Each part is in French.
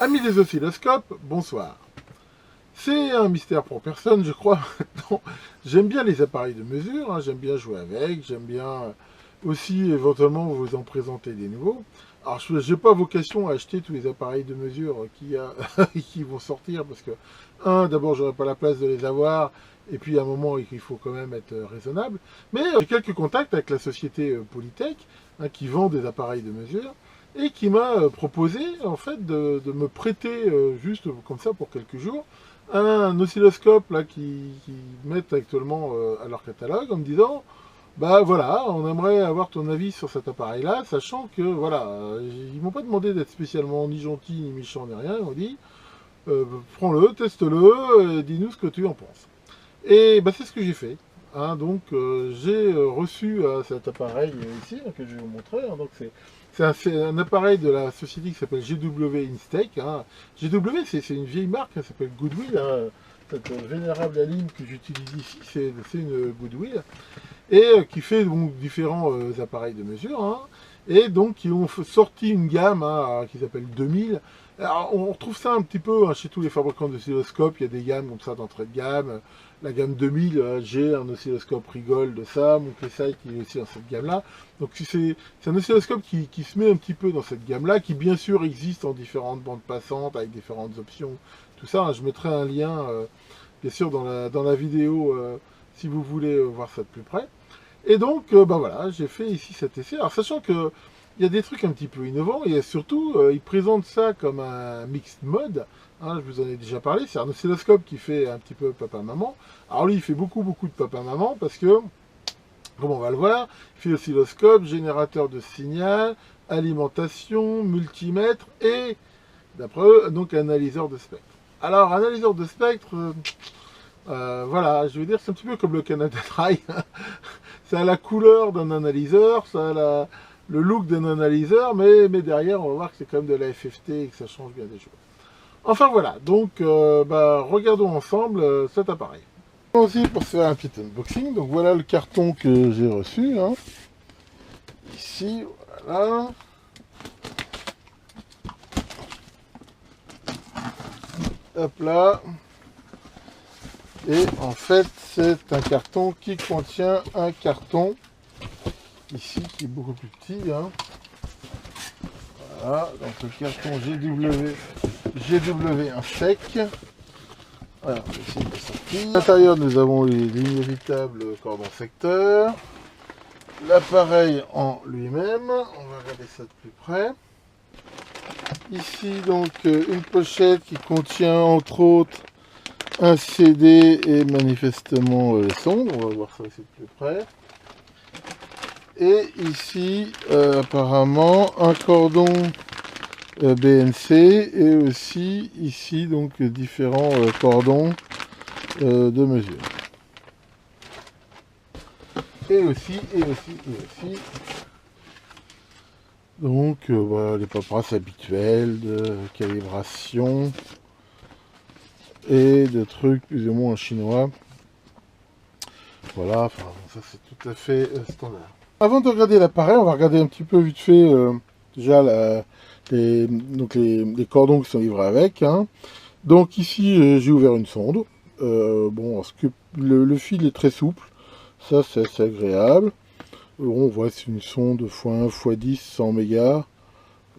Amis des oscilloscopes, bonsoir. C'est un mystère pour personne, je crois. maintenant. J'aime bien les appareils de mesure, hein, j'aime bien jouer avec, j'aime bien aussi éventuellement vous en présenter des nouveaux. Alors, je n'ai pas vocation à acheter tous les appareils de mesure qui vont sortir, parce que, d'abord, j'aurais pas la place de les avoir, et puis à un moment, il faut quand même être raisonnable. Mais j'ai quelques contacts avec la société Polytech, hein, qui vend des appareils de mesure, et qui m'a proposé en fait de me prêter juste comme ça pour quelques jours un oscilloscope là qui mettent actuellement à leur catalogue en me disant bah voilà, on aimerait avoir ton avis sur cet appareil là, sachant que voilà, ils m'ont pas demandé d'être spécialement ni gentil ni méchant ni rien, ils m'ont dit prends-le, teste-le, dis-nous ce que tu en penses. Et bah, c'est ce que j'ai fait. Hein, donc j'ai reçu cet appareil ici que je vais vous montrer. Hein, donc c'est un appareil de la société qui s'appelle GW Instech. Hein. GW c'est une vieille marque, ça s'appelle Goodwill. Hein. Cette vénérable ligne que j'utilise ici, c'est une Goodwill et qui fait donc différents appareils de mesure, hein, et donc qui ont sorti une gamme hein, qui s'appelle 2000. Alors, on retrouve ça un petit peu hein, chez tous les fabricants d'oscilloscopes, il y a des gammes comme ça d'entrée de gamme. La gamme 2000, j'ai un oscilloscope Rigol de ça, mon Plessite qui est aussi dans cette gamme-là. Donc c'est un oscilloscope qui se met un petit peu dans cette gamme-là, qui bien sûr existe en différentes bandes passantes, avec différentes options, tout ça. Hein, je mettrai un lien, bien sûr, dans la vidéo, si vous voulez voir ça de plus près. Et donc, bah voilà, j'ai fait ici cet essai. Alors, sachant que il y a des trucs un petit peu innovants, et surtout, ils présentent ça comme un mixed mode. Hein, je vous en ai déjà parlé, c'est un oscilloscope qui fait un petit peu papa-maman. Alors lui, il fait beaucoup de papa-maman, parce que, comme on va le voir, il fait oscilloscope, générateur de signal, alimentation, multimètre, et, d'après eux, donc analyseur de spectre. Alors, analyseur de spectre, voilà, je veux dire, c'est un petit peu comme le Canada Dry. Ça a la couleur d'un analyseur, ça a le look d'un analyseur, mais derrière, on va voir que c'est quand même de la FFT et que ça change bien des choses. Enfin voilà, donc bah, regardons ensemble cet appareil. Aussi pour faire un petit unboxing, donc voilà le carton que j'ai reçu. Hein. Ici, voilà. Hop là. Et en fait, c'est un carton qui contient un carton ici qui est beaucoup plus petit. Hein. Voilà, donc le carton GW1 sec. Voilà, on va essayer de le sortir. À l'intérieur, nous avons les l'inévitable cordon secteur. L'appareil en lui-même, on va regarder ça de plus près. Ici, donc, une pochette qui contient entre autres un CD et manifestement les sondes. On va voir ça aussi de plus près. Et ici, apparemment, un cordon BNC et aussi ici, donc, différents cordons de mesure. Et aussi. Donc, voilà, les paperasses habituelles de calibration et de trucs plus ou moins en chinois. Voilà, enfin, ça c'est tout à fait standard. Avant de regarder l'appareil, on va regarder un petit peu vite fait déjà les cordons qui sont livrés avec. Hein. Donc ici, j'ai ouvert une sonde. Bon, le fil est très souple, ça c'est assez agréable. On voit c'est une sonde x1, x10, 100 mégas.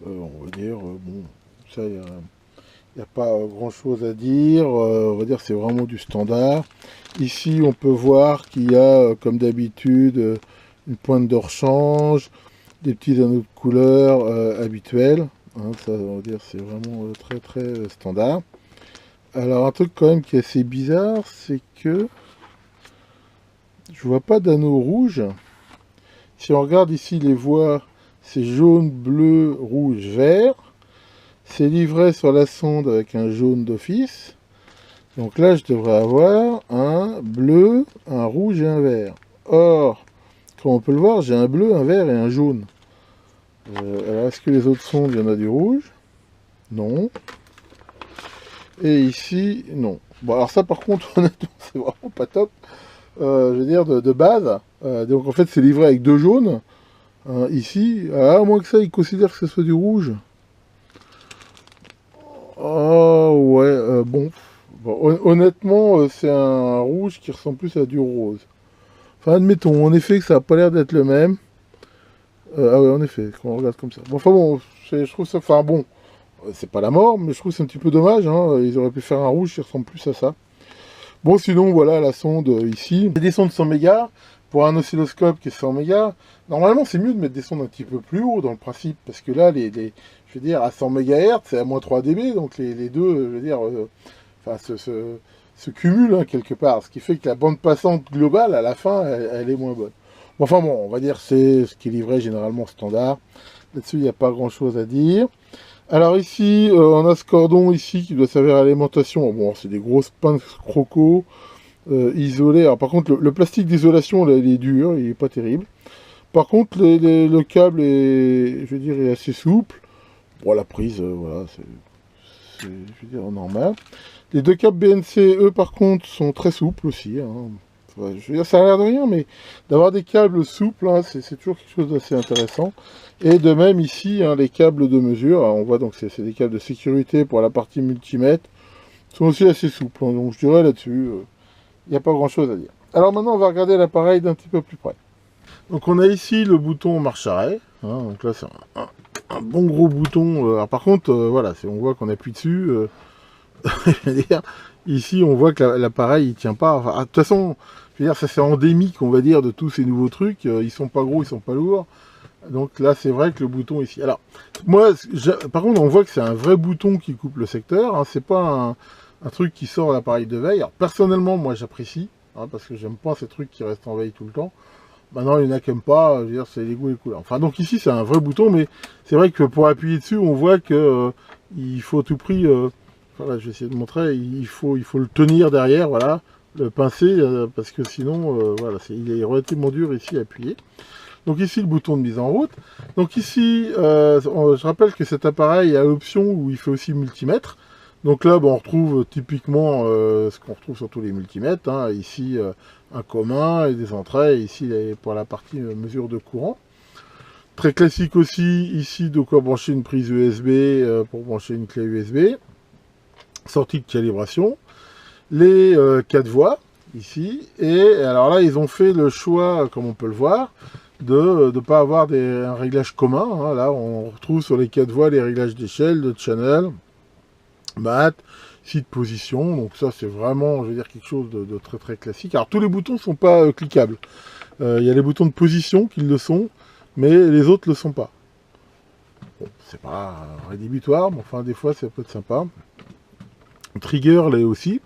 On va dire, bon, ça il n'y a pas grand chose à dire. On va dire c'est vraiment du standard. Ici, on peut voir qu'il y a, comme d'habitude, une pointe de rechange, des petits anneaux de couleur habituels. Hein, ça, on va dire, c'est vraiment très standard. Alors, un truc quand même qui est assez bizarre, c'est que je vois pas d'anneau rouge. Si on regarde ici les voies, c'est jaune, bleu, rouge, vert. C'est livré sur la sonde avec un jaune d'office. Donc là, je devrais avoir un bleu, un rouge et un vert. Or, comme on peut le voir, j'ai un bleu, un vert et un jaune. Alors, est-ce que les autres sondes, il y en a du rouge? Non. Et ici, non. Bon, alors ça, par contre, honnêtement, c'est vraiment pas top. Je veux dire, de base. Donc, en fait, c'est livré avec deux jaunes. Ici, à moins que ça, ils considèrent que ce soit du rouge. Oh ouais, bon, honnêtement, c'est un rouge qui ressemble plus à du rose. Enfin, admettons, en effet, que ça a pas l'air d'être le même. Ah ouais, en effet, quand on regarde comme ça. Bon, enfin bon, je trouve ça, enfin bon, c'est pas la mort, mais je trouve que c'est un petit peu dommage, hein. Ils auraient pu faire un rouge qui ressemble plus à ça. Bon, sinon, voilà la sonde ici. C'est des sondes 100 mégas. Pour un oscilloscope qui est 100 mégas, normalement, c'est mieux de mettre des sondes un petit peu plus haut dans le principe, parce que là, je veux dire, à 100 MHz, c'est à moins 3 dB, donc les deux, je veux dire, enfin, se cumulent hein, quelque part, ce qui fait que la bande passante globale, à la fin, elle est moins bonne. Bon, enfin bon, on va dire c'est ce qui est livré généralement standard. Là-dessus, il n'y a pas grand-chose à dire. Alors ici, on a ce cordon ici qui doit servir à l'alimentation. Bon, c'est des grosses pinces croco isolées. Alors par contre, le plastique d'isolation, là, il est dur, il est pas terrible. Par contre, le câble est, je veux dire, est assez souple. Bon, la prise, voilà, je veux dire, normal. Les deux câbles BNC, eux, par contre, sont très souples aussi. Hein. Ouais, je veux dire, ça a l'air de rien, mais d'avoir des câbles souples, hein, c'est toujours quelque chose d'assez intéressant. Et de même ici, hein, les câbles de mesure, hein, on voit donc c'est des câbles de sécurité pour la partie multimètre, sont aussi assez souples. Hein, donc je dirais là-dessus, il n'y a pas grand-chose à dire. Alors maintenant, on va regarder l'appareil d'un petit peu plus près. Donc on a ici le bouton marche arrêt. Hein, donc là, c'est un bon gros bouton. Alors par contre, voilà, on voit qu'on appuie dessus. Je veux dire, ici, on voit que l'appareil, il tient pas. Enfin, de toute façon, je veux dire, ça c'est endémique, on va dire, de tous ces nouveaux trucs. Ils sont pas gros, ils sont pas lourds. Donc là, c'est vrai que le bouton ici. Alors, moi, par contre, on voit que c'est un vrai bouton qui coupe le secteur. Hein, c'est pas un truc qui sort de l'appareil de veille. Alors, personnellement, moi, j'apprécie, hein, parce que j'aime pas ces trucs qui restent en veille tout le temps. Maintenant, il y en a qui n'aiment pas. Je veux dire, c'est les goûts et les couleurs. Enfin, donc ici, c'est un vrai bouton, mais c'est vrai que pour appuyer dessus, on voit que il faut à tout prix. Voilà, je vais essayer de montrer. Il faut le tenir derrière, voilà, le pincer, parce que sinon, voilà, il est relativement dur ici à appuyer. Donc ici, le bouton de mise en route. Donc ici, je rappelle que cet appareil a l'option où il fait aussi multimètre. Donc là, bon, on retrouve typiquement ce qu'on retrouve sur tous les multimètres. Hein. Ici, un commun et des entrées. Ici, pour la partie mesure de courant. Très classique aussi, ici, de quoi brancher une prise USB pour brancher une clé USB. Sortie de calibration. Les 4 voies, ici. Et alors là, ils ont fait le choix, comme on peut le voir, de ne pas avoir un réglage commun. Hein. Là, on retrouve sur les 4 voies les réglages d'échelle, de channel, mat, ici de position. Donc ça, c'est vraiment, je veux dire, quelque chose de très très classique. Alors, tous les boutons ne sont pas cliquables. Il y a les boutons de position qui le sont, mais les autres ne le sont pas. Bon, c'est pas rédhibitoire, mais enfin, des fois, ça peut être sympa. Trigger, là aussi.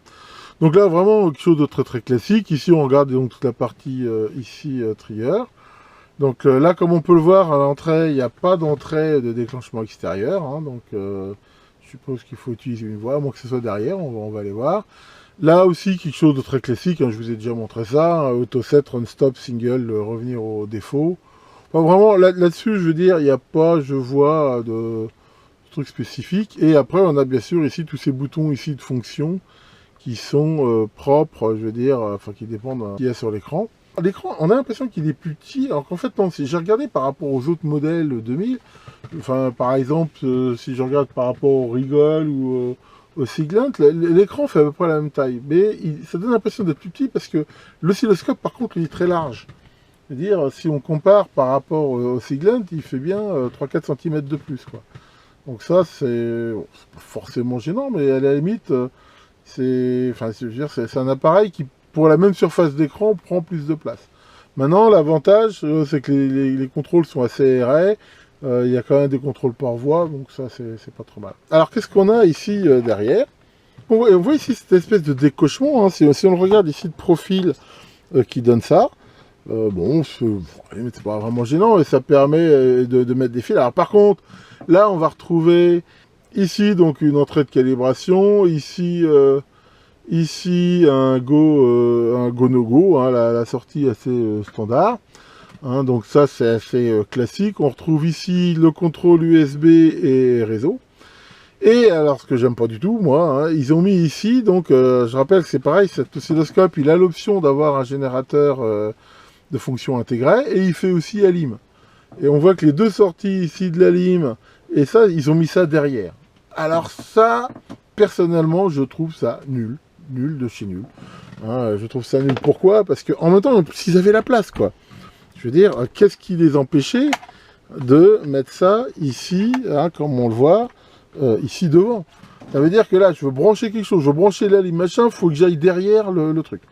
Donc là, vraiment, quelque chose de très très classique. Ici, on regarde donc toute la partie ici, trigger. Donc là, comme on peut le voir, à l'entrée, il n'y a pas d'entrée de déclenchement extérieur. Hein, donc je suppose qu'il faut utiliser une voie, à moins que ce soit derrière, on va aller voir. Là aussi, quelque chose de très classique, hein, je vous ai déjà montré ça. Hein, auto set, run stop, single, revenir au défaut. Enfin, vraiment, là-dessus, je veux dire, il n'y a pas, je vois, de trucs spécifiques. Et après, on a bien sûr ici tous ces boutons ici de fonction qui sont propres, je veux dire, enfin qui dépendent de ce qu'il y a sur l'écran. L'écran, on a l'impression qu'il est plus petit, alors qu'en fait, non, si j'ai regardé par rapport aux autres modèles 2000, enfin, par exemple, si je regarde par rapport au Rigol ou au Siglent, l'écran fait à peu près la même taille, mais ça donne l'impression d'être plus petit parce que l'oscilloscope, par contre, il est très large. C'est-à-dire, si on compare par rapport au Siglent, il fait bien 3-4 cm de plus, quoi. Donc ça, c'est pas forcément gênant, mais à la limite, c'est un appareil qui, pour la même surface d'écran, prend plus de place. Maintenant, l'avantage, c'est que les contrôles sont assez aérés. Il y a quand même des contrôles par voie, donc ça, c'est pas trop mal. Alors, qu'est-ce qu'on a ici derrière? On voit ici cette espèce de décochement. Hein, si on le regarde ici de profil qui donne ça, bon, c'est pas vraiment gênant et ça permet de mettre des fils. Alors, par contre, là, on va retrouver ici donc une entrée de calibration, ici un go no go, hein, la sortie assez standard. Hein, donc ça c'est assez classique. On retrouve ici le contrôle USB et réseau. Et alors ce que j'aime pas du tout, moi, hein, ils ont mis ici, donc je rappelle que c'est pareil, cet oscilloscope il a l'option d'avoir un générateur de fonction intégrée et il fait aussi ALIM. Et on voit que les deux sorties ici de l'ALIM et ça, ils ont mis ça derrière. Alors ça, personnellement, je trouve ça nul. Nul de chez nul. Hein, je trouve ça nul. Pourquoi? Parce qu'en même temps, s'ils avaient la place, quoi. Je veux dire, qu'est-ce qui les empêchait de mettre ça ici, hein, comme on le voit, ici devant? Ça veut dire que là, je veux brancher quelque chose, je veux brancher la ligne, machin, il faut que j'aille derrière le truc.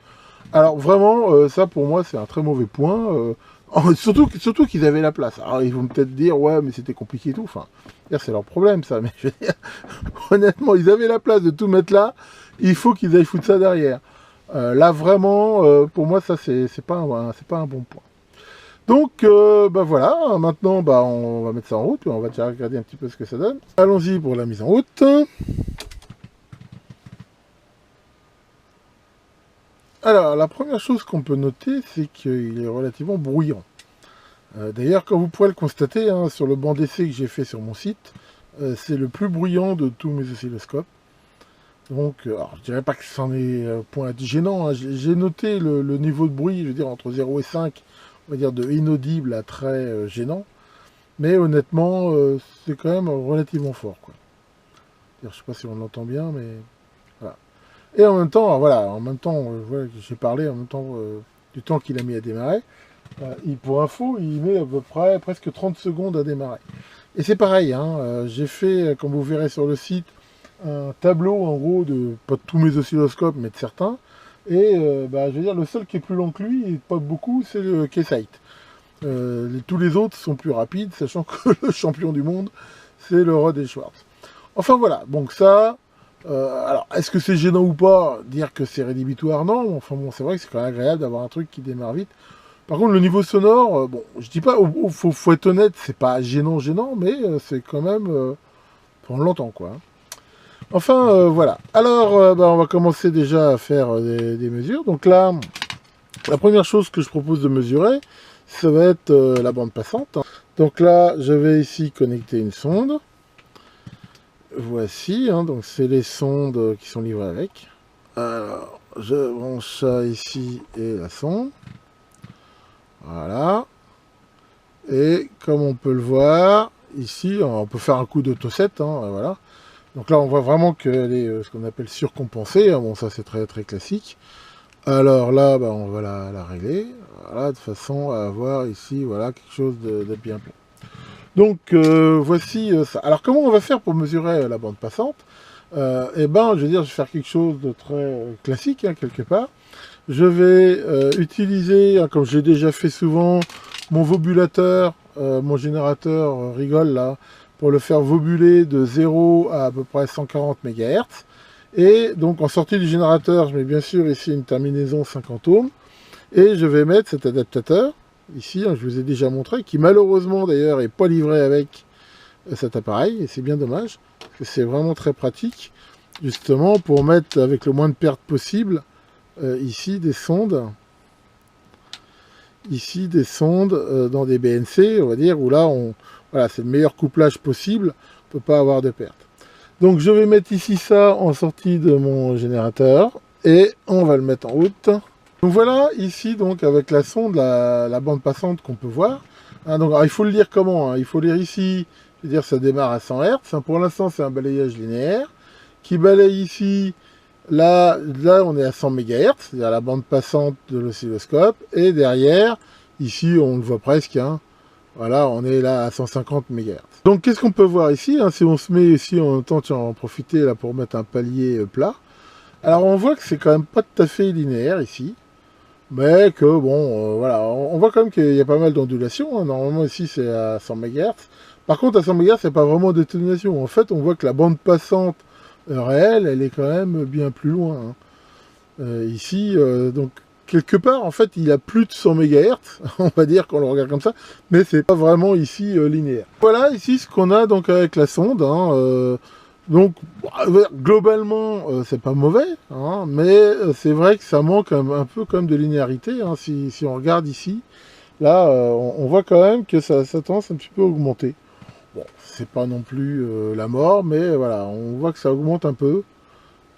Alors vraiment, ça pour moi, c'est un très mauvais point. Surtout qu'ils avaient la place. Alors ils vont peut-être dire, ouais, mais c'était compliqué et tout. Enfin, c'est leur problème ça. Mais je veux dire, honnêtement, ils avaient la place de tout mettre là. Il faut qu'ils aillent foutre ça derrière. Là vraiment, pour moi, ça c'est pas un bon point. Donc, bah voilà. Maintenant, bah on va mettre ça en route. On va déjà regarder un petit peu ce que ça donne. Allons-y pour la mise en route. Alors, la première chose qu'on peut noter, c'est qu'il est relativement bruyant. D'ailleurs, comme vous pouvez le constater, hein, sur le banc d'essai que j'ai fait sur mon site, c'est le plus bruyant de tous mes oscilloscopes. Donc, alors, je dirais pas que c'en est point gênant, hein. J'ai noté le niveau de bruit, je veux dire, entre 0 et 5, on va dire de inaudible à très gênant. Mais honnêtement, c'est quand même relativement fort, quoi. Je sais pas si on l'entend bien, mais voilà. Et en même temps, voilà, en même temps, voilà, j'ai parlé en même temps du temps qu'il a mis à démarrer. Pour info, il met à peu près presque 30 secondes à démarrer. Et c'est pareil, hein, j'ai fait, comme vous verrez sur le site, un tableau en gros de, pas de tous mes oscilloscopes, mais de certains. Et bah, je veux dire, le seul qui est plus lent que lui, et pas beaucoup, c'est le Keysight. Tous les autres sont plus rapides, sachant que le champion du monde, c'est le Rod et Schwartz. Enfin voilà, donc ça, alors est-ce que c'est gênant ou pas? Dire que c'est rédhibitoire, non. Enfin bon, c'est vrai que c'est quand même agréable d'avoir un truc qui démarre vite. Par contre, le niveau sonore, bon, je dis pas, faut être honnête, c'est pas gênant, mais c'est quand même, on l'entend quoi. Enfin, voilà. Alors, bah, on va commencer déjà à faire des mesures. Donc là, la première chose que je propose de mesurer, ça va être la bande passante. Donc là, je vais ici connecter une sonde. Voici, hein, donc c'est les sondes qui sont livrées avec. Alors, je branche ça ici et la sonde. Voilà. Et comme on peut le voir, ici, on peut faire un coup d'autoset, hein, voilà. Donc là, on voit vraiment qu'elle est ce qu'on appelle surcompensée. Hein, bon, ça, c'est très, très classique. Alors là, bah, on va la régler, voilà, de façon à avoir ici, voilà, quelque chose de bien plein. Donc, voici ça. Alors, comment on va faire pour mesurer la bande passante? Eh ben, je veux dire, je vais faire quelque chose de très classique, hein, quelque part. Je vais utiliser, hein, comme j'ai déjà fait souvent, mon vobulateur, mon générateur rigole là, pour le faire vobuler de 0 à peu près 140 MHz. Et donc en sortie du générateur, je mets bien sûr ici une terminaison 50 ohms. Et je vais mettre cet adaptateur, ici, hein, je vous ai déjà montré, qui malheureusement d'ailleurs n'est pas livré avec cet appareil. Et c'est bien dommage, parce que c'est vraiment très pratique, justement pour mettre avec le moins de pertes possible, ici des sondes. Ici des sondes dans des BNC, on va dire, où là, voilà, c'est le meilleur couplage possible, on ne peut pas avoir de perte. Donc je vais mettre ici ça en sortie de mon générateur, et on va le mettre en route. Donc voilà, ici, donc avec la sonde, la bande passante qu'on peut voir. Hein, donc, alors, il faut le lire comment, hein? Il faut lire ici, je veux dire, ça démarre à 100 Hz. Hein, pour l'instant, c'est un balayage linéaire, qui balaye ici. Là, on est à 100 MHz, c'est-à-dire la bande passante de l'oscilloscope. Et derrière, ici, on le voit presque, hein, voilà, on est là à 150 MHz. Donc, qu'est-ce qu'on peut voir ici, hein, si on se met ici en même temps, tiens, on va en profiter là pour mettre un palier plat. Alors, on voit que c'est quand même pas tout à fait linéaire ici. Mais que, bon, voilà, on voit quand même qu'il y a pas mal d'ondulations. Hein. Normalement, ici, c'est à 100 MHz. Par contre, à 100 MHz, c'est pas vraiment d'atténuation. En fait, on voit que la bande passante réelle, elle est quand même bien plus loin. Hein. Ici, donc, quelque part, en fait, il a plus de 100 MHz, on va dire, quand on le regarde comme ça, mais c'est pas vraiment ici linéaire. Voilà, ici, ce qu'on a donc avec la sonde. Hein, donc, globalement, c'est pas mauvais, hein, mais c'est vrai que ça manque un peu comme de linéarité. Hein, si on regarde ici, là, on voit quand même que ça tendance un petit peu à augmenter. Bon, c'est pas non plus la mort, mais voilà, on voit que ça augmente un peu.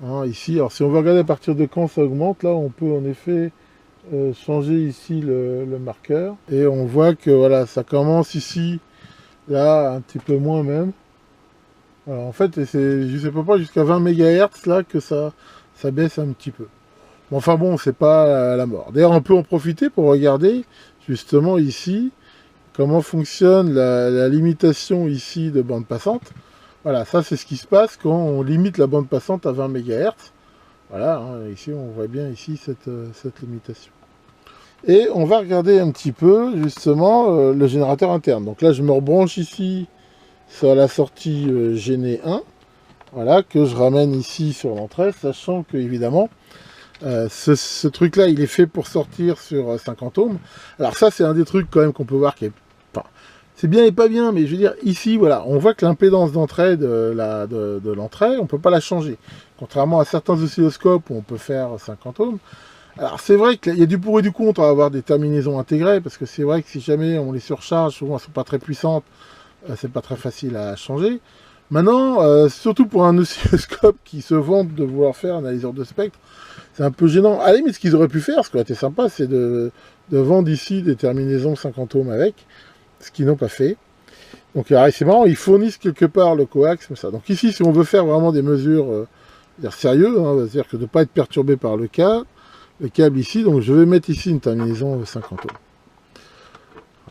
Hein, ici, alors si on veut regarder à partir de quand ça augmente, là, on peut en effet changer ici le marqueur. Et on voit que voilà, ça commence ici, là, un petit peu moins même. Voilà, en fait, c'est, je sais pas, jusqu'à 20 MHz là que ça baisse un petit peu. Mais enfin bon, c'est pas la mort. D'ailleurs, on peut en profiter pour regarder justement ici comment fonctionne la limitation ici de bande passante. Voilà, ça c'est ce qui se passe quand on limite la bande passante à 20 MHz. Voilà, hein, ici on voit bien ici cette limitation. Et on va regarder un petit peu justement le générateur interne. Donc là je me rebranche ici sur la sortie Gene 1. Voilà, que je ramène ici sur l'entrée, sachant que évidemment ce truc là il est fait pour sortir sur 50 ohms. Alors ça c'est un des trucs quand même qu'on peut voir qui est... Enfin, c'est bien et pas bien, mais je veux dire, ici, voilà, on voit que l'impédance d'entrée de l'entrée, on ne peut pas la changer. Contrairement à certains oscilloscopes où on peut faire 50 ohms. Alors c'est vrai qu'il y a du pour et du contre à avoir des terminaisons intégrées, parce que c'est vrai que si jamais on les surcharge, souvent elles ne sont pas très puissantes, c'est pas très facile à changer. Maintenant, surtout pour un oscilloscope qui se vante de vouloir faire un analyseur de spectre, c'est un peu gênant. À la limite, ce qu'ils auraient pu faire, ce qui aurait été sympa, c'est de vendre ici des terminaisons 50 ohms avec, ce qu'ils n'ont pas fait. Donc c'est marrant, ils fournissent quelque part le coax, comme ça. Donc ici, si on veut faire vraiment des mesures sérieuses, hein, c'est-à-dire que de ne pas être perturbé par le câble ici, donc je vais mettre ici une terminaison 50 ohms.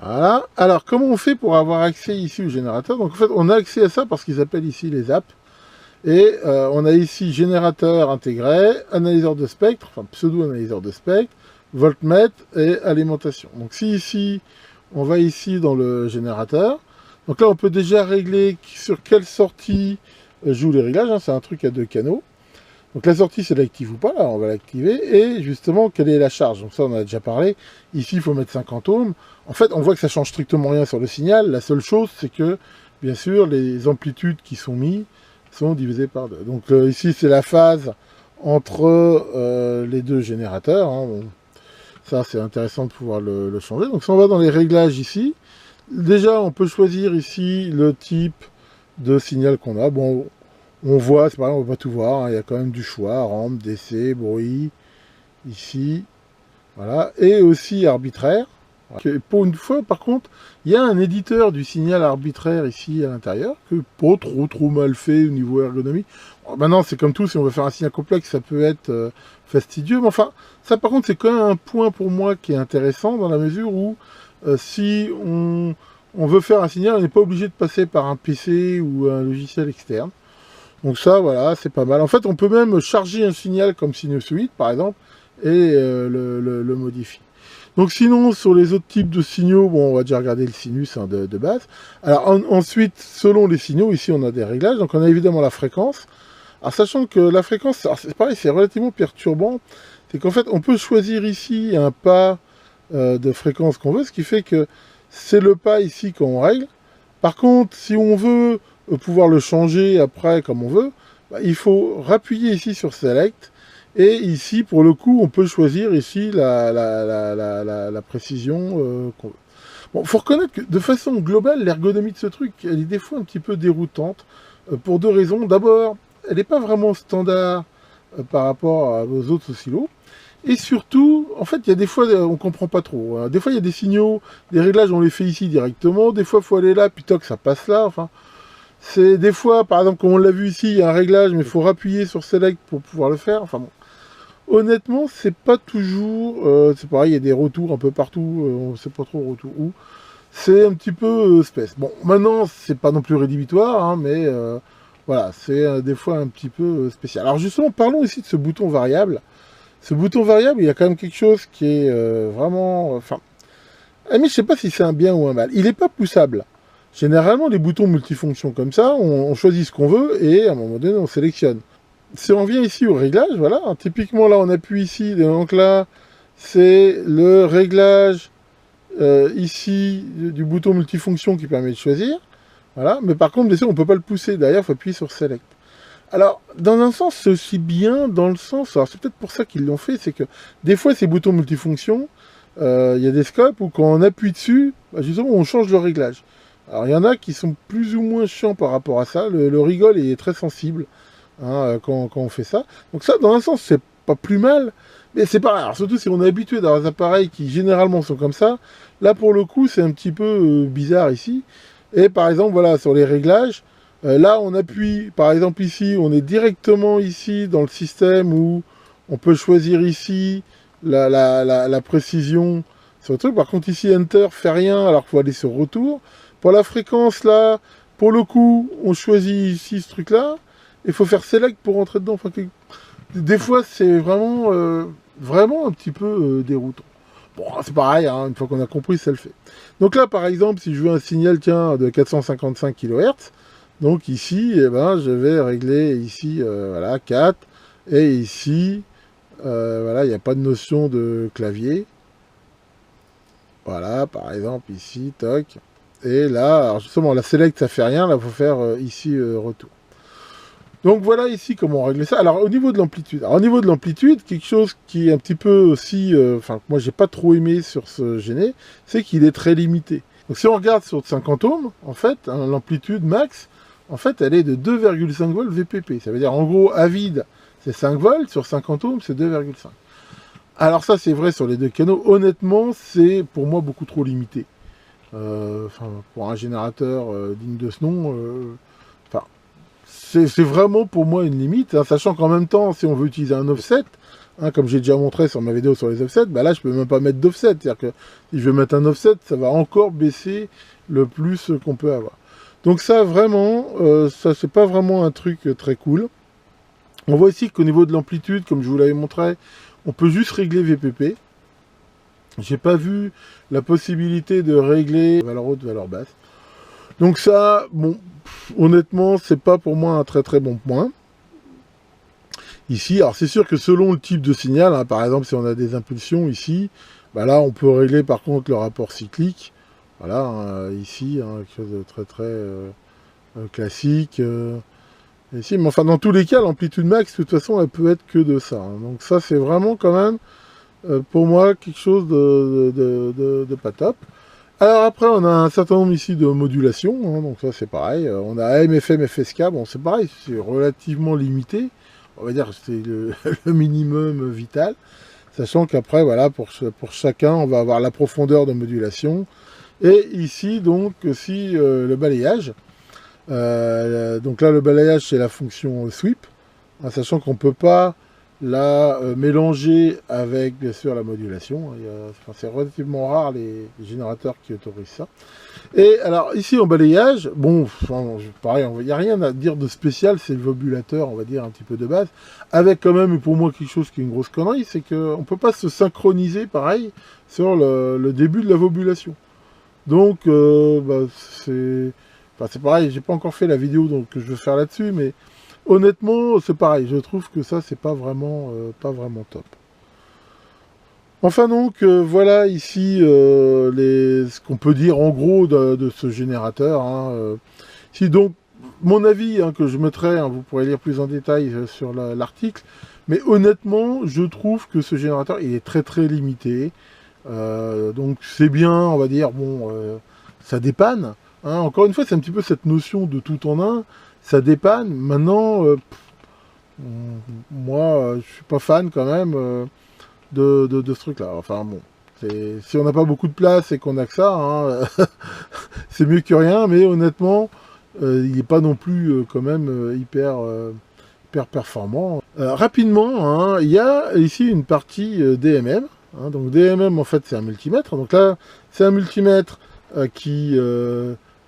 Voilà. Alors, comment on fait pour avoir accès ici au générateur? Donc en fait, on a accès à ça parce qu'ils appellent ici les apps. Et on a ici générateur intégré, analyseur de spectre, enfin pseudo-analyseur de spectre, voltmètre et alimentation. Donc si ici, on va ici dans le générateur, donc là on peut déjà régler sur quelle sortie jouent les réglages, hein, c'est un truc à 2 canaux. Donc la sortie c'est l'active ou pas, là on va l'activer, et justement quelle est la charge, donc ça on a déjà parlé, ici il faut mettre 50 ohms. En fait on voit que ça change strictement rien sur le signal, la seule chose c'est que bien sûr les amplitudes qui sont mises sont divisées par 2. Donc ici c'est la phase entre les deux générateurs, hein. Bon, ça c'est intéressant de pouvoir le changer. Donc si on va dans les réglages ici, déjà on peut choisir ici le type de signal qu'on a. Bon, on voit, c'est pareil, on ne va pas tout voir, hein. Il y a quand même du choix, rampe, DC, bruit, ici, voilà, et aussi arbitraire. Pour une fois, par contre, il y a un éditeur du signal arbitraire ici à l'intérieur, que pas trop mal fait au niveau ergonomie. Bon, maintenant, c'est comme tout, si on veut faire un signal complexe, ça peut être fastidieux, mais enfin, ça par contre, c'est quand même un point pour moi qui est intéressant, dans la mesure où, si on veut faire un signal, on n'est pas obligé de passer par un PC ou un logiciel externe. Donc ça, voilà, c'est pas mal. En fait, on peut même charger un signal comme sinusoïde, par exemple, et le modifier. Donc sinon, sur les autres types de signaux, bon, on va déjà regarder le sinus, hein, de base. Alors ensuite, selon les signaux, ici on a des réglages. Donc on a évidemment la fréquence. Alors sachant que la fréquence, c'est pareil, c'est relativement perturbant. C'est qu'en fait, on peut choisir ici un pas de fréquence qu'on veut, ce qui fait que c'est le pas ici qu'on règle. Par contre, si on veut pouvoir le changer après comme on veut, bah, il faut rappuyer ici sur Select. Et ici, pour le coup, on peut choisir ici la précision qu'on veut. Bon, il faut reconnaître que de façon globale, l'ergonomie de ce truc, elle est des fois un petit peu déroutante, pour 2 raisons. D'abord, elle n'est pas vraiment standard par rapport aux autres oscillos. Et surtout, en fait, il y a des fois, on ne comprend pas trop, hein. Des fois, il y a des signaux, des réglages, on les fait ici directement. Des fois, il faut aller là, puis toc, ça passe là. Enfin, c'est des fois, par exemple, comme on l'a vu ici, il y a un réglage, mais il faut appuyer sur Select pour pouvoir le faire. Enfin bon. Honnêtement, c'est pas toujours... c'est pareil, il y a des retours un peu partout, on ne sait pas trop retour où. C'est un petit peu space. Bon, maintenant, c'est pas non plus rédhibitoire, hein, mais voilà, c'est des fois un petit peu spécial. Alors justement, parlons ici de ce bouton variable. Ce bouton variable, il y a quand même quelque chose qui est vraiment... Enfin, mais je sais pas si c'est un bien ou un mal. Il n'est pas poussable. Généralement, les boutons multifonctions comme ça, on choisit ce qu'on veut et à un moment donné, on sélectionne. Si on vient ici au réglage, voilà, hein, typiquement là on appuie ici, donc là c'est le réglage ici du bouton multifonction qui permet de choisir, voilà, mais par contre bien sûr on ne peut pas le pousser, derrière il faut appuyer sur Select. Alors dans un sens c'est aussi bien, dans le sens, alors c'est peut-être pour ça qu'ils l'ont fait, c'est que des fois ces boutons multifonctions, il y a des scopes où quand on appuie dessus, bah, justement on change le réglage. Alors il y en a qui sont plus ou moins chiants par rapport à ça, le rigole est très sensible. Hein, quand on fait ça. Donc ça, dans un sens, c'est pas plus mal, mais c'est pas rare. Surtout si on est habitué dans des appareils qui généralement sont comme ça. Là, pour le coup, c'est un petit peu bizarre ici. Et par exemple, voilà, sur les réglages, Là, on appuie, par exemple ici, on est directement ici dans le système où on peut choisir ici la précision sur le truc. Par contre, ici, Enter fait rien, alors qu'il faut aller sur Retour. Pour la fréquence, là, pour le coup, on choisit ici ce truc-là. Il faut faire Select pour rentrer dedans. Enfin, des fois, c'est vraiment, vraiment un petit peu déroutant. Bon, c'est pareil, hein, une fois qu'on a compris, ça le fait. Donc là, par exemple, si je veux un signal, tiens, de 455 kHz, donc ici, eh ben, je vais régler ici, voilà, 4, et ici, voilà, il n'y a pas de notion de clavier. Voilà, par exemple, ici, toc. Et là, alors justement, la select, ça fait rien, là, il faut faire ici, retour. Donc voilà ici comment on règle ça. Alors au niveau de l'amplitude, quelque chose qui est un petit peu aussi, enfin moi j'ai pas trop aimé sur ce Géné, c'est qu'il est très limité. Donc si on regarde sur 50 ohms, en fait, hein, l'amplitude max, en fait elle est de 2,5 volts VPP. Ça veut dire en gros à vide c'est 5 volts, sur 50 ohms c'est 2,5. Alors ça c'est vrai sur les deux canaux, honnêtement c'est pour moi beaucoup trop limité. Enfin, pour un générateur digne de ce nom, c'est vraiment pour moi une limite, hein, sachant qu'en même temps, si on veut utiliser un offset, hein, comme j'ai déjà montré sur ma vidéo sur les offsets, bah là je peux même pas mettre d'offset, c'est-à-dire que si je veux mettre un offset, ça va encore baisser le plus qu'on peut avoir. Donc ça vraiment, ça c'est pas vraiment un truc très cool. On voit ici qu'au niveau de l'amplitude, comme je vous l'avais montré, on peut juste régler VPP. J'ai pas vu la possibilité de régler valeur haute, valeur basse. Donc ça, bon, honnêtement, c'est pas pour moi un très très bon point. Ici, alors c'est sûr que selon le type de signal, hein, par exemple si on a des impulsions ici, bah là on peut régler par contre le rapport cyclique. Voilà, hein, ici, hein, quelque chose de très très classique. Ici, mais enfin dans tous les cas, l'amplitude max, de toute façon, elle peut être que de ça. Hein. Donc ça c'est vraiment quand même, pour moi, quelque chose de pas top. Alors après, on a un certain nombre ici de modulations, hein, donc ça c'est pareil. On a AM, FM, FSK, bon c'est pareil, c'est relativement limité. On va dire que c'est le minimum vital. Sachant qu'après, voilà, pour chacun, on va avoir la profondeur de modulation. Et ici, donc, aussi le balayage. Donc là, le balayage, c'est la fonction sweep. Hein, sachant qu'on ne peut pas la mélanger avec, bien sûr, la modulation. Enfin, c'est relativement rare les générateurs qui autorisent ça. Et alors, ici, en balayage, bon, enfin, pareil, il n'y a rien à dire de spécial, c'est le vobulateur, on va dire, un petit peu de base, avec quand même, pour moi, quelque chose qui est une grosse connerie, c'est qu'on ne peut pas se synchroniser, pareil, sur le début de la vobulation. Donc, bah, c'est pareil, j'ai pas encore fait la vidéo donc, que je veux faire là-dessus, mais honnêtement, c'est pareil, je trouve que ça, c'est pas vraiment top. Enfin donc, voilà ici ce qu'on peut dire en gros de ce générateur. Hein, ici donc, mon avis hein, que je mettrai, hein, vous pourrez lire plus en détail sur l'article, mais honnêtement, je trouve que ce générateur, il est très très limité. Donc c'est bien, on va dire, bon, ça dépanne. Hein, encore une fois, c'est un petit peu cette notion de tout en un, ça dépanne. Maintenant, moi, je suis pas fan quand même. De ce truc-là. Enfin bon, si on n'a pas beaucoup de place et qu'on a que ça, hein, c'est mieux que rien, mais honnêtement, il n'est pas non plus quand même hyper performant. Rapidement, hein, il y a ici une partie DMM. Hein, donc DMM, en fait, c'est un multimètre. Donc là, c'est un multimètre qui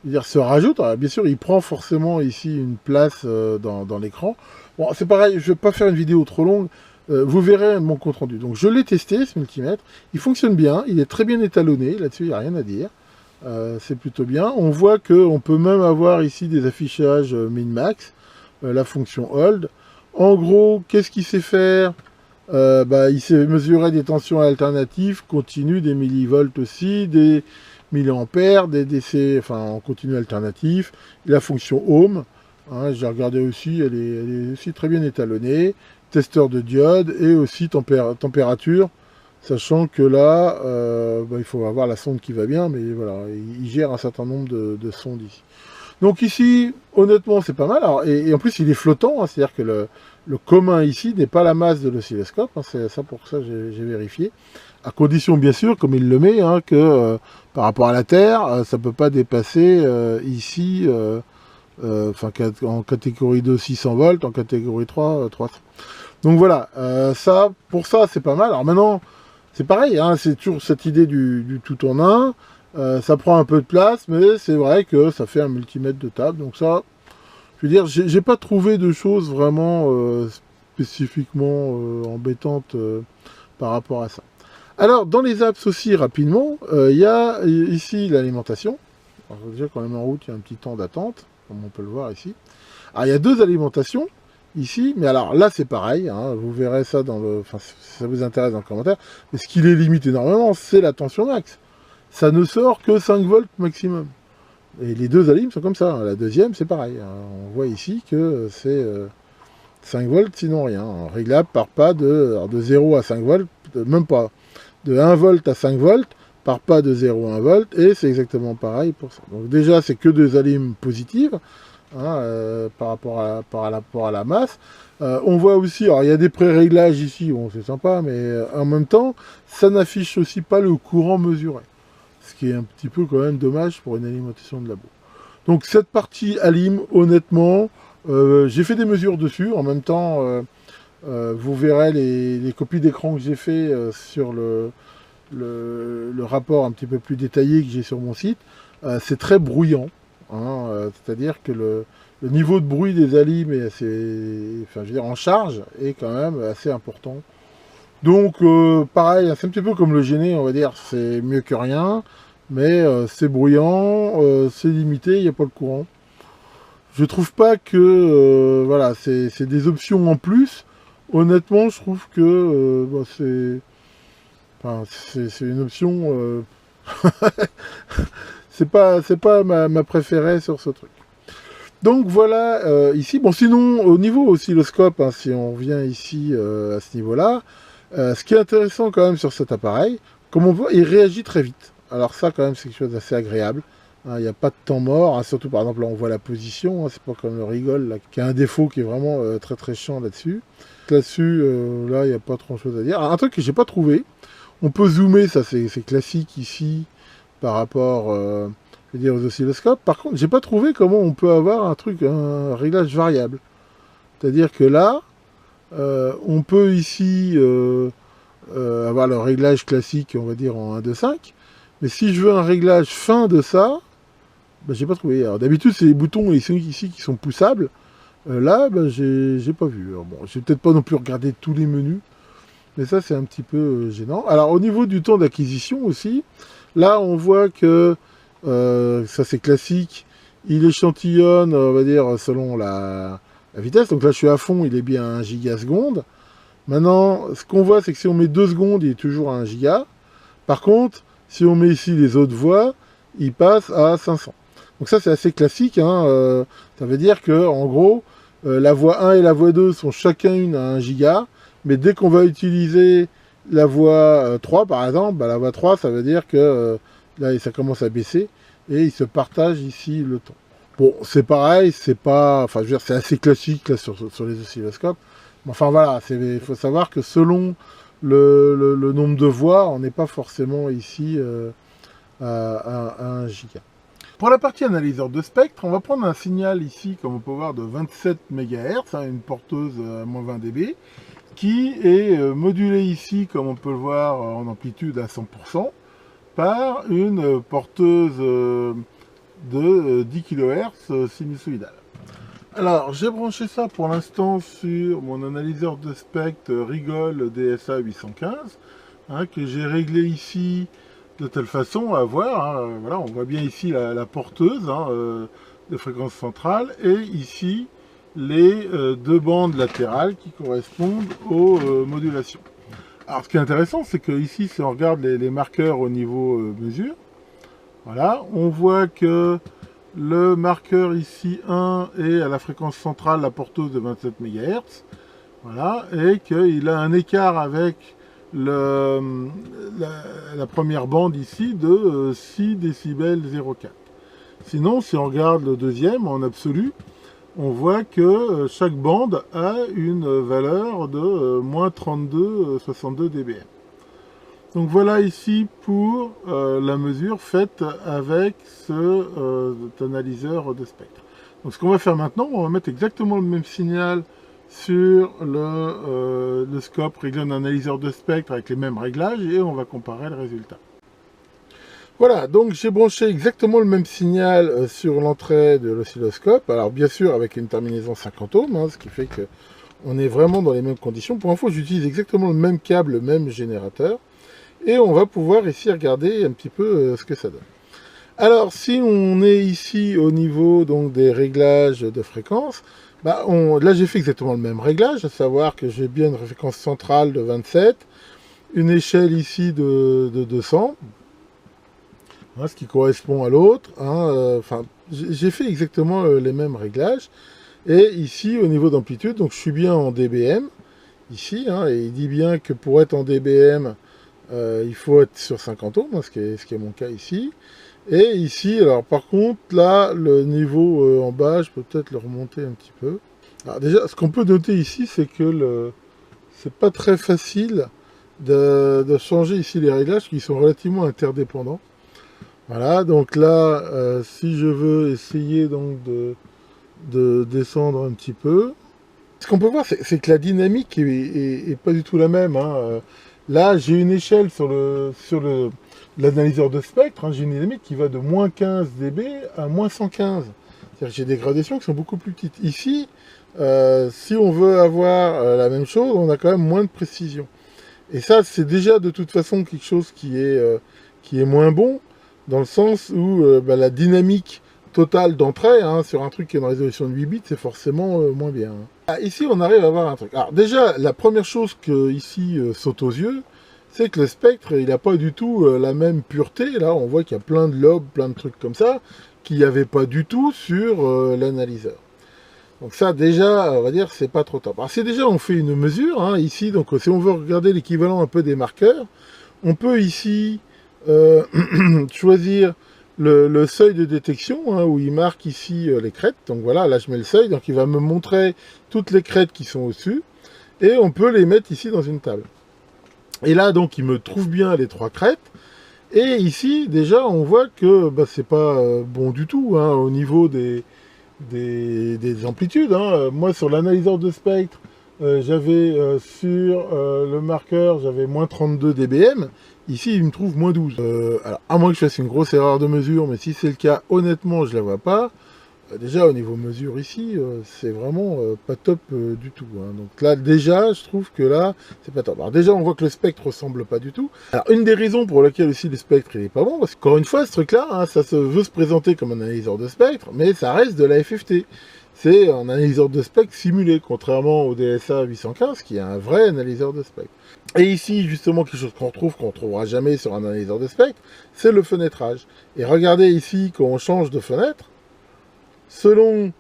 dire, se rajoute. Alors, bien sûr, il prend forcément ici une place dans l'écran. Bon, c'est pareil, je ne vais pas faire une vidéo trop longue. Vous verrez mon compte rendu. Donc je l'ai testé ce multimètre, il fonctionne bien, il est très bien étalonné, là-dessus il n'y a rien à dire, c'est plutôt bien. On voit qu'on peut même avoir ici des affichages min-max, la fonction hold. En gros, qu'est-ce qu'il sait faire? Il sait mesurer des tensions alternatives, continues, des millivolts aussi, des milliampères, des DC, enfin en continu alternatif, la fonction ohm. Hein, j'ai regardé aussi, elle est aussi très bien étalonnée. Testeur de diode et aussi température, sachant que là, il faut avoir la sonde qui va bien, mais voilà, il gère un certain nombre de sondes ici. Donc ici, honnêtement, c'est pas mal. Alors, et en plus, il est flottant, hein, c'est-à-dire que le commun ici n'est pas la masse de l'oscilloscope, hein, c'est ça pour ça j'ai vérifié. À condition, bien sûr, comme il le met, hein, que par rapport à la Terre, ça ne peut pas dépasser ici enfin en catégorie 2 600 volts, en catégorie 3 300. Donc voilà, ça, pour ça c'est pas mal. Alors maintenant, c'est pareil, hein, c'est toujours cette idée du tout en un. Ça prend un peu de place, mais c'est vrai que ça fait un multimètre de table. Donc ça, je veux dire, j'ai pas trouvé de choses vraiment spécifiquement embêtantes par rapport à ça. Alors, dans les apps aussi, rapidement, il y a ici l'alimentation. Alors, déjà, quand même en route, il y a un petit temps d'attente, comme on peut le voir ici. Alors, il y a deux alimentations ici, mais alors là, c'est pareil. Hein, vous verrez ça dans le. Enfin, si ça vous intéresse dans le commentaire. Mais ce qui les limite énormément, c'est la tension max. Ça ne sort que 5 volts maximum. Et les deux alimes sont comme ça. Hein. La deuxième, c'est pareil. Hein. On voit ici que c'est 5 volts, sinon rien. Hein. Réglable par pas de 0 à 5 volts, même pas. De 1 volt à 5 volts, par pas de 0 à 1 volt, et c'est exactement pareil pour ça. Donc déjà, c'est que deux alimes positives, hein, par rapport à la masse. On voit aussi, alors il y a des pré-réglages ici, bon c'est sympa, mais en même temps, ça n'affiche aussi pas le courant mesuré. Ce qui est un petit peu quand même dommage pour une alimentation de labo. Donc cette partie alim, honnêtement, j'ai fait des mesures dessus, en même temps... vous verrez les copies d'écran que j'ai fait sur le rapport un petit peu plus détaillé que j'ai sur mon site. C'est très bruyant, hein, c'est-à-dire que le niveau de bruit des alimes est assez, enfin, je veux dire, en charge est quand même assez important. Donc pareil, c'est un petit peu comme le Géné, on va dire, c'est mieux que rien, mais c'est bruyant, c'est limité, il n'y a pas le courant. Je trouve pas que voilà, c'est des options en plus. Honnêtement, je trouve que bah, c'est une option. C'est pas ma préférée sur ce truc. Donc voilà ici. Bon, sinon au niveau oscilloscope, hein, si on vient ici à ce niveau-là, ce qui est intéressant quand même sur cet appareil, comme on voit, il réagit très vite. Alors ça, quand même, c'est quelque chose d'assez agréable. Il n'y a pas de temps mort, hein, surtout par exemple là on voit la position, hein, c'est pas comme le rigole là, qui a un défaut qui est vraiment très très chiant là-dessus. Là-dessus, là il n'y a pas trop chose à dire. Alors, un truc que j'ai pas trouvé, on peut zoomer, ça c'est classique ici par rapport je veux dire, aux oscilloscopes. Par contre, j'ai pas trouvé comment on peut avoir un réglage variable. C'est-à-dire que là, on peut ici avoir le réglage classique, on va dire en 1, 2, 5. Mais si je veux un réglage fin de ça, bah, j'ai pas trouvé. Alors d'habitude, c'est les boutons ici qui sont poussables. Là, bah, j'ai pas vu. Alors, bon, j'ai peut-être pas non plus regardé tous les menus, mais ça, c'est un petit peu gênant. Alors au niveau du temps d'acquisition aussi, là, on voit que ça c'est classique. Il échantillonne, on va dire, selon la vitesse. Donc là, je suis à fond, il est bien à 1 gigaseconde. Maintenant, ce qu'on voit, c'est que si on met 2 secondes, il est toujours à 1 giga. Par contre, si on met ici les autres voies, il passe à 500. Donc ça, c'est assez classique. Hein, ça veut dire que, en gros, la voie 1 et la voie 2 sont chacune à 1 giga. Mais dès qu'on va utiliser la voie 3, par exemple, bah, la voie 3, ça veut dire que là, ça commence à baisser. Et il se partage ici le temps. Bon, c'est pareil, c'est pas... Enfin, je veux dire, c'est assez classique là, sur les oscilloscopes. Mais enfin, voilà, il faut savoir que selon le nombre de voies, on n'est pas forcément ici à 1 giga. Pour la partie analyseur de spectre, on va prendre un signal ici, comme on peut voir, de 27 MHz, hein, une porteuse à moins 20 dB, qui est modulée ici, comme on peut le voir, en amplitude à 100%, par une porteuse de 10 kHz sinusoïdale. Alors, j'ai branché ça pour l'instant sur mon analyseur de spectre Rigol DSA 815, hein, que j'ai réglé ici de telle façon à voir, hein, voilà, on voit bien ici la porteuse hein, de fréquence centrale, et ici les deux bandes latérales qui correspondent aux modulations. Alors, ce qui est intéressant, c'est que ici, si on regarde les marqueurs au niveau mesure, voilà, on voit que le marqueur ici 1 est à la fréquence centrale, la porteuse de 27 MHz. Voilà, et qu'il a un écart avec la première bande ici de 6 décibels 0,4. Sinon, si on regarde le deuxième en absolu, on voit que chaque bande a une valeur de moins 32,62 dBm. Donc voilà ici pour la mesure faite avec cet analyseur de spectre. Donc ce qu'on va faire maintenant, on va mettre exactement le même signal sur le scope réglé en analyseur de spectre avec les mêmes réglages et on va comparer le résultat. Voilà, donc j'ai branché exactement le même signal sur l'entrée de l'oscilloscope. Alors bien sûr avec une terminaison 50 ohms, hein, ce qui fait qu'on est vraiment dans les mêmes conditions. Pour info, j'utilise exactement le même câble, le même générateur. Et on va pouvoir ici regarder un petit peu ce que ça donne. Alors si on est ici au niveau donc, des réglages de fréquence, bah, là j'ai fait exactement le même réglage, à savoir que j'ai bien une fréquence centrale de 27, une échelle ici de 200, hein, ce qui correspond à l'autre. Hein, j'ai fait exactement les mêmes réglages. Et ici, au niveau d'amplitude, donc je suis bien en dBm, ici, hein, et il dit bien que pour être en dBm, il faut être sur 50 ohms, hein, ce qui est mon cas ici. Et ici, alors par contre, là, le niveau en bas, je peux peut-être le remonter un petit peu. Alors déjà, ce qu'on peut noter ici, c'est que c'est pas très facile de changer ici les réglages qui sont relativement interdépendants. Voilà, donc là, si je veux essayer donc de descendre un petit peu, ce qu'on peut voir, c'est que la dynamique est pas du tout la même. Hein. Là, j'ai une échelle sur l'analyseur de spectre, hein, j'ai une dynamique qui va de moins 15 dB à moins 115. C'est-à-dire que j'ai des gradations qui sont beaucoup plus petites. Ici, si on veut avoir la même chose, on a quand même moins de précision. Et ça, c'est déjà de toute façon quelque chose qui est moins bon, dans le sens où la dynamique totale d'entrée, hein, sur un truc qui est en résolution de 8 bits, c'est forcément moins bien. Hein. Ah, ici, on arrive à voir un truc. Alors déjà, la première chose que ici saute aux yeux, c'est que le spectre, il n'a pas du tout la même pureté. Là, on voit qu'il y a plein de lobes, plein de trucs comme ça, qu'il n'y avait pas du tout sur l'analyseur. Donc ça, déjà, on va dire, c'est pas trop top. Alors c'est déjà, on fait une mesure, hein, ici, donc si on veut regarder l'équivalent un peu des marqueurs, on peut ici choisir le seuil de détection, hein, où il marque ici les crêtes. Donc voilà, là je mets le seuil, donc il va me montrer toutes les crêtes qui sont au-dessus, et on peut les mettre ici dans une table. Et là, donc, il me trouve bien les 3 crêtes, et ici, déjà, on voit que c'est pas bon du tout, hein, au niveau des amplitudes. Hein. Moi, sur l'analyseur de spectre, j'avais sur le marqueur, j'avais moins 32 dBm. Ici, il me trouve moins 12. Alors, à moins que je fasse une grosse erreur de mesure, mais si c'est le cas, honnêtement, je ne la vois pas. Déjà, au niveau mesure ici, c'est vraiment pas top du tout. Hein. Donc là, déjà, je trouve que là, c'est pas top. Alors déjà, on voit que le spectre ressemble pas du tout. Alors, une des raisons pour lesquelles aussi le spectre, il est pas bon, parce qu'encore une fois, ce truc-là, hein, ça se veut se présenter comme un analyseur de spectre, mais ça reste de la FFT. C'est un analyseur de spectre simulé, contrairement au DSA 815, qui est un vrai analyseur de spectre. Et ici, justement, quelque chose qu'on trouvera jamais sur un analyseur de spectre, c'est le fenêtrage. Et regardez ici, quand on change de fenêtre, selon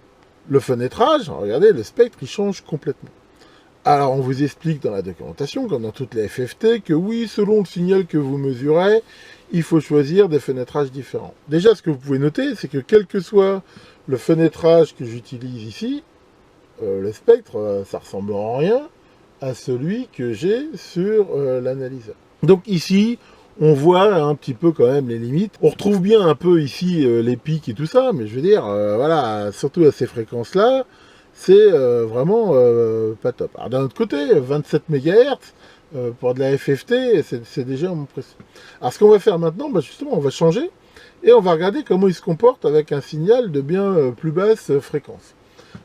le fenêtrage, regardez, le spectre, il change complètement. Alors, on vous explique dans la documentation, comme dans toutes les FFT, que oui, selon le signal que vous mesurez, il faut choisir des fenêtrages différents. Déjà, ce que vous pouvez noter, c'est que quel que soit le fenêtrage que j'utilise ici, le spectre, ça ressemble en rien à celui que j'ai sur l'analyseur. Donc ici, on voit un petit peu quand même les limites. On retrouve bien un peu ici les pics et tout ça, mais je veux dire, voilà, surtout à ces fréquences-là, c'est vraiment pas top. Alors d'un autre côté, 27 MHz, pour de la FFT, c'est déjà impressionnant. Alors ce qu'on va faire maintenant, justement, on va changer, et on va regarder comment il se comporte avec un signal de bien plus basse fréquence.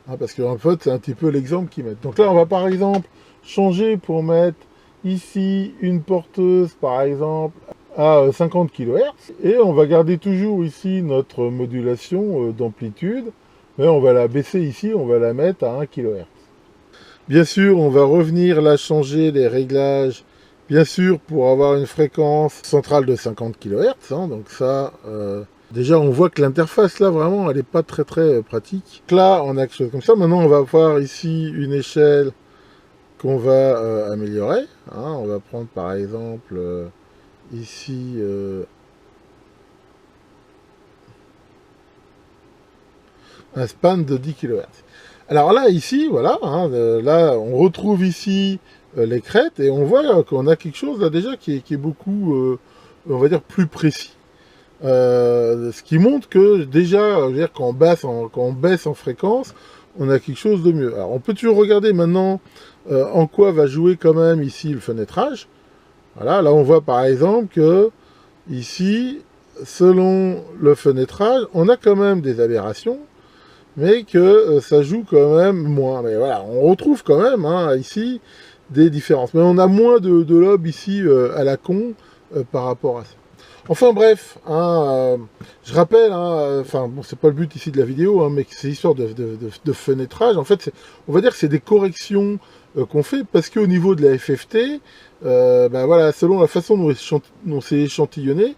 Hein, parce qu'en fait, c'est un petit peu l'exemple qu'ils mettent. Donc là, on va par exemple changer pour mettre ici une porteuse par exemple à 50 kHz et on va garder toujours ici notre modulation d'amplitude, mais on va la baisser ici, on va la mettre à 1 kHz. Bien sûr, on va revenir là changer les réglages, bien sûr pour avoir une fréquence centrale de 50 kHz, hein, donc ça, déjà on voit que l'interface là vraiment elle n'est pas très pratique. Donc là on a quelque chose comme ça, maintenant on va voir ici une échelle qu'on va améliorer. Hein. On va prendre par exemple ici un span de 10 kHz. Alors là, ici, voilà, hein, là on retrouve ici les crêtes et on voit qu'on a quelque chose là déjà qui est beaucoup, on va dire, plus précis. Ce qui montre que déjà, je veux dire, quand on baisse en fréquence, on a quelque chose de mieux. Alors on peut toujours regarder maintenant en quoi va jouer quand même ici le fenêtrage. Voilà, là on voit par exemple que ici, selon le fenêtrage, on a quand même des aberrations, mais que ça joue quand même moins. Mais voilà, on retrouve quand même hein, ici des différences. Mais on a moins de lobes ici à la con par rapport à ça. Enfin bref, hein, je rappelle, enfin bon, c'est pas le but ici de la vidéo, hein, mais c'est histoire de fenêtrage. En fait, on va dire que c'est des corrections qu'on fait parce qu'au niveau de la FFT, ben voilà, selon la façon dont c'est échantillonné,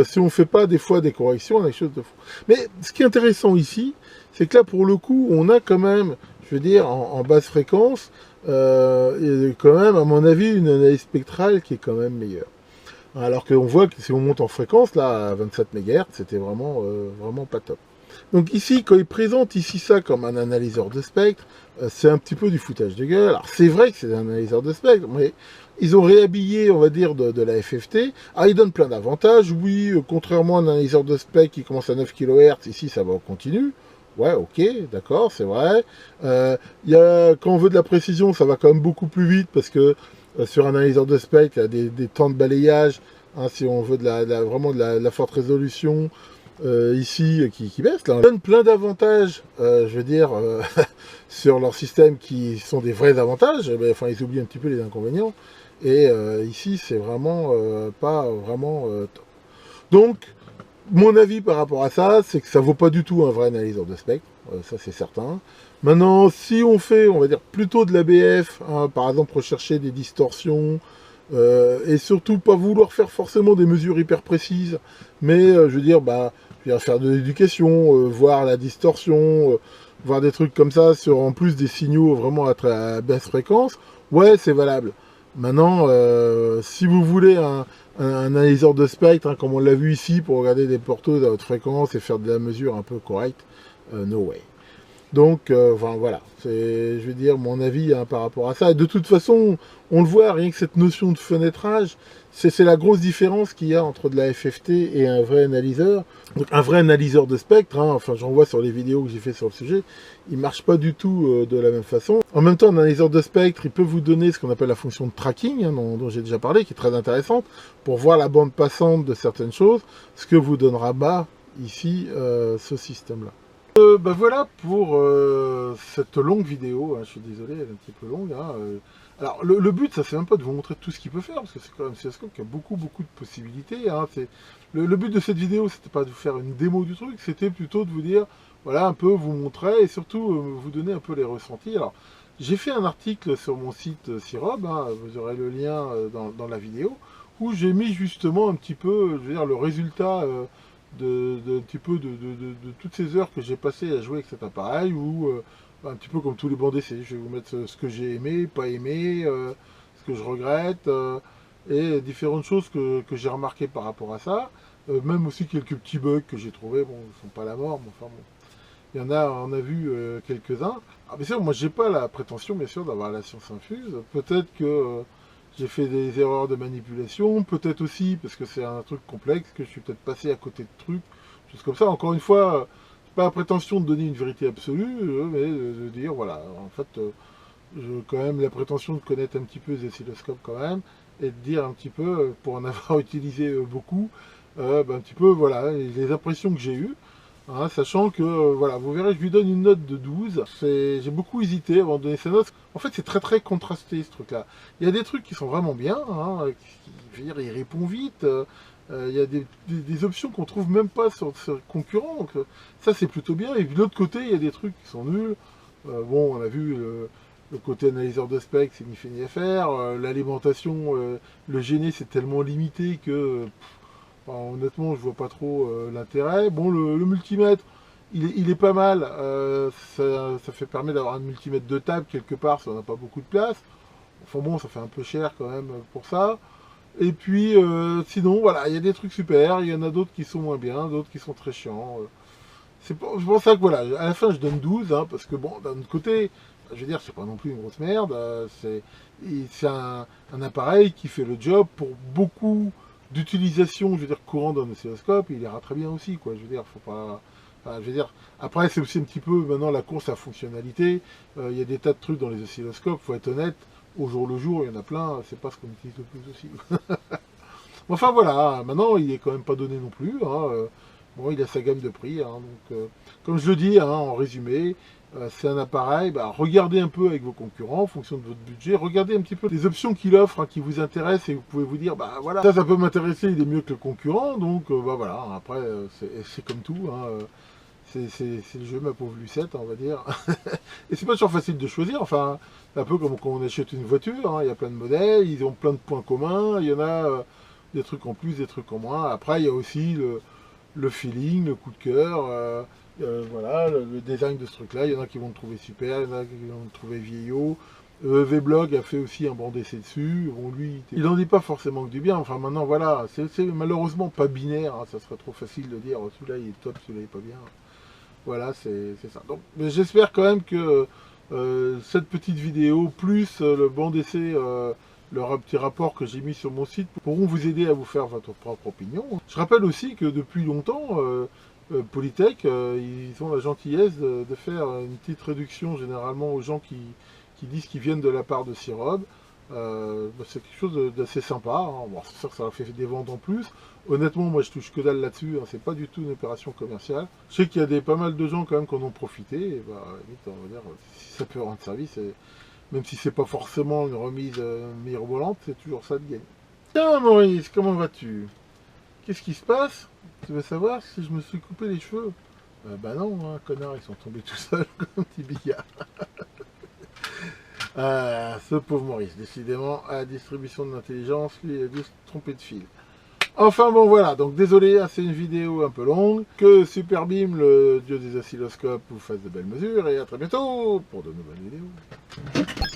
si on fait pas des fois des corrections, on a quelque chose de fou. Mais ce qui est intéressant ici, c'est que là pour le coup, on a quand même, je veux dire, en basse fréquence, quand même, à mon avis, une analyse spectrale qui est quand même meilleure. Alors qu'on voit que si on monte en fréquence, là, à 27 MHz, c'était vraiment, vraiment pas top. Donc ici, quand ils présentent ici ça comme un analyseur de spectre, c'est un petit peu du foutage de gueule. Alors c'est vrai que c'est un analyseur de spectre, mais ils ont réhabillé, on va dire, de la FFT. Ah, ils donnent plein d'avantages. Oui, contrairement à un analyseur de spectre qui commence à 9 kHz, ici ça va en continu. Ouais, ok, d'accord, c'est vrai. Quand on veut de la précision, ça va quand même beaucoup plus vite parce que sur un analyseur de spectre, il y a des temps de balayage, hein, si on veut vraiment de la forte résolution, ici, qui baisse. Là. On donne plein d'avantages, je veux dire, sur leur système qui sont des vrais avantages, mais enfin, ils oublient un petit peu les inconvénients. Et ici, c'est vraiment pas vraiment top. Donc, mon avis par rapport à ça, c'est que ça vaut pas du tout un vrai analyseur de spectre, ça c'est certain. Maintenant, si on fait, on va dire, plutôt de l'ABF, hein, par exemple rechercher des distorsions, et surtout pas vouloir faire forcément des mesures hyper précises, mais je veux dire, bah, faire de l'éducation, voir la distorsion, voir des trucs comme ça, sur en plus des signaux vraiment à basse fréquence, ouais, c'est valable. Maintenant, si vous voulez un analyseur de spectre, hein, comme on l'a vu ici, pour regarder des portos à haute fréquence et faire de la mesure un peu correcte, no way. Donc, enfin, voilà, c'est, je veux dire, mon avis hein, par rapport à ça. Et de toute façon, on le voit, rien que cette notion de fenêtrage, c'est la grosse différence qu'il y a entre de la FFT et un vrai analyseur. Donc, un vrai analyseur de spectre, hein, enfin, j'en vois sur les vidéos que j'ai fait sur le sujet, il marche pas du tout de la même façon. En même temps, un analyseur de spectre, il peut vous donner ce qu'on appelle la fonction de tracking, hein, dont j'ai déjà parlé, qui est très intéressante, pour voir la bande passante de certaines choses, ce que vous donnera bas, ici, ce système-là. Bah voilà pour cette longue vidéo, hein, je suis désolé, elle est un petit peu longue. Hein, alors le but, ça c'est même pas de vous montrer tout ce qu'il peut faire, parce que c'est quand même CSGO qui a beaucoup de possibilités. Hein, le but de cette vidéo, c'était pas de vous faire une démo du truc, c'était plutôt de vous dire, voilà, un peu vous montrer, et surtout vous donner un peu les ressentis. Alors, j'ai fait un article sur mon site Sirob, hein, vous aurez le lien dans la vidéo, où j'ai mis justement un petit peu, je veux dire, le résultat un petit peu de toutes ces heures que j'ai passées à jouer avec cet appareil, ou un petit peu comme tous les bancs d'essai, je vais vous mettre ce que j'ai aimé, pas aimé, ce que je regrette, et différentes choses que j'ai remarquées par rapport à ça, même aussi quelques petits bugs que j'ai trouvés, bon, ils sont pas la mort, mais enfin bon, il y en a, on a vu quelques-uns. Ah, bien sûr, moi j'ai pas la prétention, bien sûr, d'avoir la science infuse, peut-être que j'ai fait des erreurs de manipulation, peut-être aussi parce que c'est un truc complexe, que je suis peut-être passé à côté de trucs, choses comme ça. Encore une fois, pas la prétention de donner une vérité absolue, mais de dire, voilà, en fait, j'ai quand même la prétention de connaître un petit peu les oscilloscopes quand même, et de dire un petit peu, pour en avoir utilisé beaucoup, un petit peu, voilà, les impressions que j'ai eues. Hein, sachant que, voilà, vous verrez, je lui donne une note de 12. J'ai beaucoup hésité avant de donner sa note. En fait, c'est très contrasté, ce truc-là. Il y a des trucs qui sont vraiment bien, hein, je veux dire, il répond vite. Il y a des options qu'on trouve même pas sur le concurrent. Donc, ça, c'est plutôt bien. Et puis, de l'autre côté, il y a des trucs qui sont nuls. Bon, on a vu le côté analyseur de spec, c'est ni fait ni à faire. L'alimentation, le gêner, c'est tellement limité que... Enfin, honnêtement, je vois pas trop l'intérêt. Bon, le multimètre, il est pas mal. Ça fait permettre d'avoir un multimètre de table quelque part, si on n'a pas beaucoup de place. Enfin bon, ça fait un peu cher quand même pour ça. Et puis, sinon, voilà, il y a des trucs super. Il y en a d'autres qui sont moins bien, d'autres qui sont très chiants. C'est pour ça que voilà, à la fin, je donne 12, hein, parce que bon, d'un autre côté, je veux dire, c'est pas non plus une grosse merde. C'est un appareil qui fait le job pour beaucoup d'utilisation, je veux dire, courant d'un oscilloscope, il ira très bien aussi, quoi. Je veux dire, faut pas... Enfin, je veux dire, après, c'est aussi un petit peu, maintenant, la course à fonctionnalité. Il y a des tas de trucs dans les oscilloscopes, faut être honnête. Au jour le jour, il y en a plein, c'est pas ce qu'on utilise le plus aussi. Enfin, voilà, maintenant, il est quand même pas donné non plus, hein. Bon, il a sa gamme de prix, hein, donc, comme je le dis, hein, en résumé, c'est un appareil, bah, regardez un peu avec vos concurrents en fonction de votre budget, regardez un petit peu les options qu'il offre, hein, qui vous intéressent, et vous pouvez vous dire, bah voilà, ça peut m'intéresser, il est mieux que le concurrent, donc bah voilà, après, c'est comme tout, hein, c'est le jeu, ma pauvre Lucette, on va dire. Et c'est pas toujours facile de choisir, enfin, un peu comme quand on achète une voiture, hein, il y a plein de modèles, ils ont plein de points communs, il y en a des trucs en plus, des trucs en moins, après il y a aussi le feeling, le coup de cœur, voilà, le design de ce truc-là. Il y en a qui vont le trouver super, il y en a qui vont le trouver vieillot. Vblog a fait aussi un banc d'essai dessus. Bon, lui, il n'en dit pas forcément que du bien. Enfin, maintenant, voilà, c'est malheureusement pas binaire. Hein, ça serait trop facile de dire celui-là il est top, celui-là il est pas bien. Voilà, c'est ça. Donc, j'espère quand même que cette petite vidéo, plus le banc d'essai, leur petit rapport que j'ai mis sur mon site, pourront vous aider à vous faire votre propre opinion. Je rappelle aussi que depuis longtemps, Polytech, ils ont la gentillesse de faire une petite réduction généralement aux gens qui disent qu'ils viennent de la part de Sirob. C'est quelque chose d'assez sympa, hein. Bon, c'est sûr que ça a fait des ventes en plus. Honnêtement, moi je touche que dalle là-dessus, hein. C'est pas du tout une opération commerciale. Je sais qu'il y a pas mal de gens quand même qui en ont profité, et bah, limite, on va dire, si ça peut rendre service, même si c'est pas forcément une remise mirobolante, c'est toujours ça de gagner. Tiens Maurice, comment vas-tu? Qu'est-ce qui se passe? Tu veux savoir si je me suis coupé les cheveux? Bah non, hein, connard, ils sont tombés tout seuls comme petit billard. Ah, ce pauvre Maurice, décidément, à la distribution de l'intelligence, lui, il a dû se tromper de fil. Enfin bon voilà, donc désolé, hein, c'est une vidéo un peu longue. Que Superbeam, le dieu des oscilloscopes, vous fasse de belles mesures, et à très bientôt pour de nouvelles vidéos.